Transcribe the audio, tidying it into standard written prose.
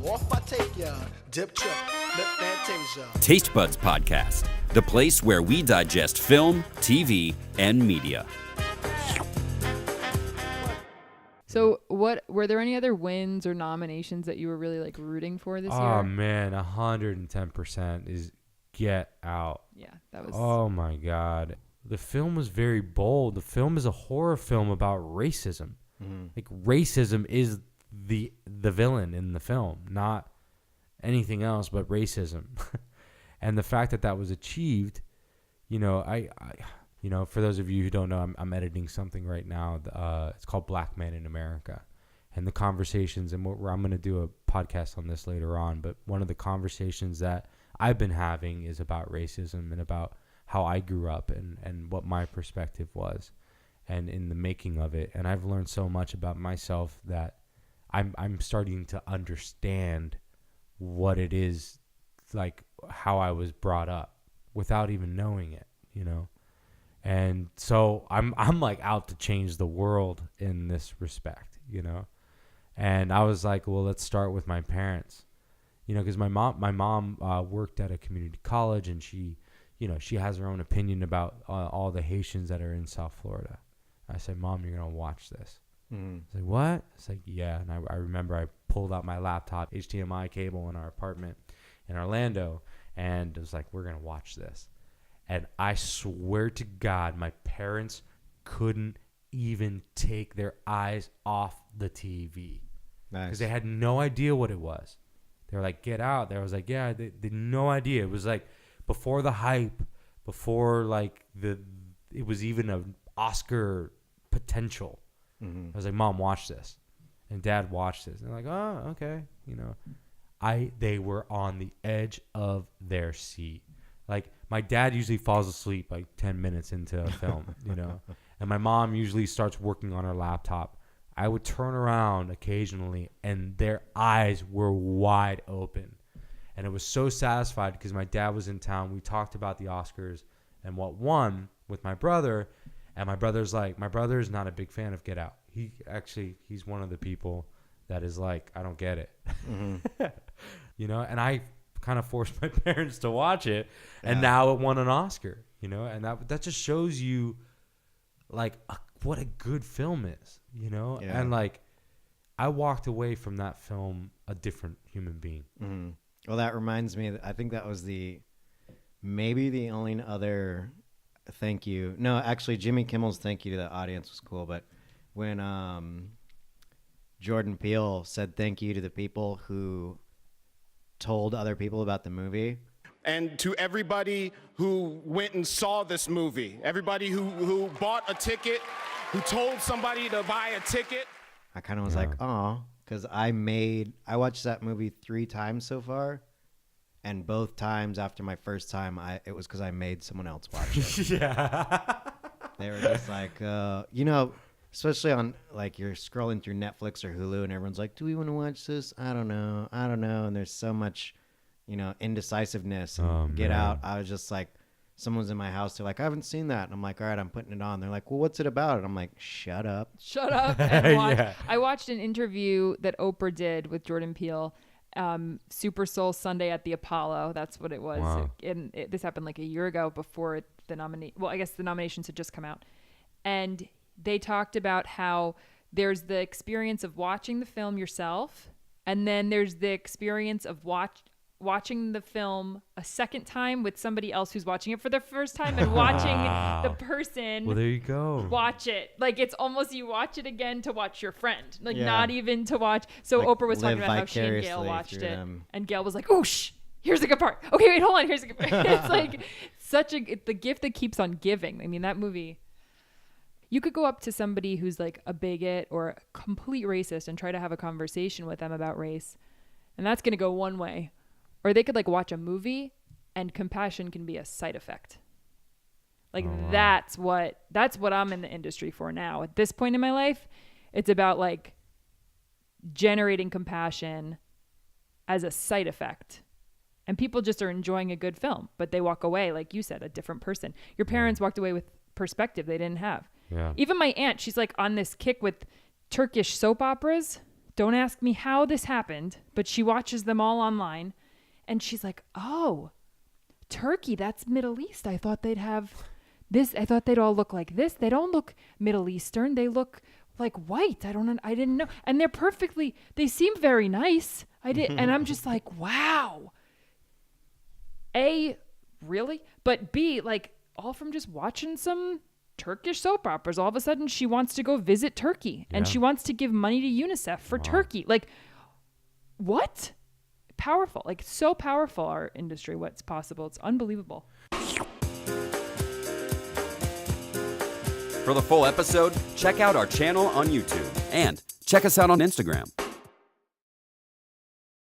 off I take ya. Dip trip, lip Fantasia. Taste Buds Podcast, the place where we digest film, TV, and media. So, what were there any other wins or nominations that you were really like rooting for this year? Oh man, 110% is Get Out. Yeah, that was. Oh my God, the film was very bold. The film is a horror film about racism. Like racism is the villain in the film, not anything else but racism. And the fact that that was achieved, you know, I you know, for those of you who don't know, I'm editing something right now. It's called Black Men in America. And the conversations, and I'm going to do a podcast on this later on, but one of the conversations that I've been having is about racism and about how I grew up and what my perspective was and in the making of it. And I've learned so much about myself that I'm starting to understand what it is, like how I was brought up without even knowing it, you know? And so I'm like out to change the world in this respect, you know? And I was like, well, let's start with my parents, you know, because my mom worked at a community college, and she, you know, she has her own opinion about all the Haitians that are in South Florida. I said, Mom, you're going to watch this. It's like, what? It's like, yeah. And I remember I pulled out my laptop, HDMI cable in our apartment in Orlando, and it was like, we're going to watch this. And I swear to God, my parents couldn't even take their eyes off the TV. Nice. Because they had no idea what it was. They were like, Get Out. They was like, yeah, they had no idea. It was like before the hype, before like it was even an Oscar potential. I was like, Mom, watch this. And Dad watched this. And they're like, oh, okay. You know, they were on the edge of their seat. Like, my dad usually falls asleep like 10 minutes into a film, you know, and my mom usually starts working on her laptop. I would turn around occasionally, and their eyes were wide open. And it was so satisfied because my dad was in town. We talked about the Oscars and what won with my brother. And my brother's not a big fan of Get Out. He's one of the people that is like, I don't get it. You know, and I kind of forced my parents to watch it, and now it won an Oscar, you know, and that just shows you like what a good film is, you know. And like I walked away from that film a different human being. Well, that reminds me, I think that was maybe the only other thank you. No, actually Jimmy Kimmel's thank you to the audience was cool, but when Jordan Peele said thank you to the people who told other people about the movie. And to everybody who went and saw this movie, everybody who bought a ticket, who told somebody to buy a ticket. I kind of was like, oh, because I watched that movie 3 times so far. And both times after my first time, it was because I made someone else watch it. They were just like, you know, especially on like you're scrolling through Netflix or Hulu and everyone's like, do we want to watch this? I don't know. And there's so much, you know, indecisiveness. And Get Out. I was just like, someone's in my house. They're like, I haven't seen that. And I'm like, all right, I'm putting it on. They're like, well, what's it about? And I'm like, shut up. And watch. I watched an interview that Oprah did with Jordan Peele. Super Soul Sunday at the Apollo. That's what it was. Wow. This happened like a year ago before I guess the nominations had just come out. And they talked about how there's the experience of watching the film yourself, and then there's the experience of watching the film a second time with somebody else who's watching it for the first time and watching the person Well, there you go. watch it. Like, it's almost you watch it again to watch your friend. Like, not even to watch. So Like, Oprah was talking live about how she and Gail vicariously watched through it. them. And Gail was like, oh, here's a good part. Okay, wait, hold on. Here's a good part. It's like the gift that keeps on giving. I mean, that movie, you could go up to somebody who's like a bigot or a complete racist and try to have a conversation with them about race. And that's going to go one way. Or they could like watch a movie and compassion can be a side effect. Like that's what I'm in the industry for now. At this point in my life, it's about like generating compassion as a side effect. And people just are enjoying a good film, but they walk away, like you said, a different person. Your parents walked away with perspective they didn't have. Yeah. Even my aunt, she's like on this kick with Turkish soap operas. Don't ask me how this happened, but she watches them all online. And she's like, oh, Turkey, that's Middle East. I thought they'd have this. I thought they'd all look like this. They don't look Middle Eastern. They look like white. I didn't know. And they seem very nice. And I'm just like, wow. A, really? But B, like, all from just watching some Turkish soap operas. All of a sudden she wants to go visit Turkey and she wants to give money to UNICEF for Turkey. Like, what? Powerful, like so powerful, our industry, what's possible. It's unbelievable. For the full episode, check out our channel on YouTube and check us out on Instagram.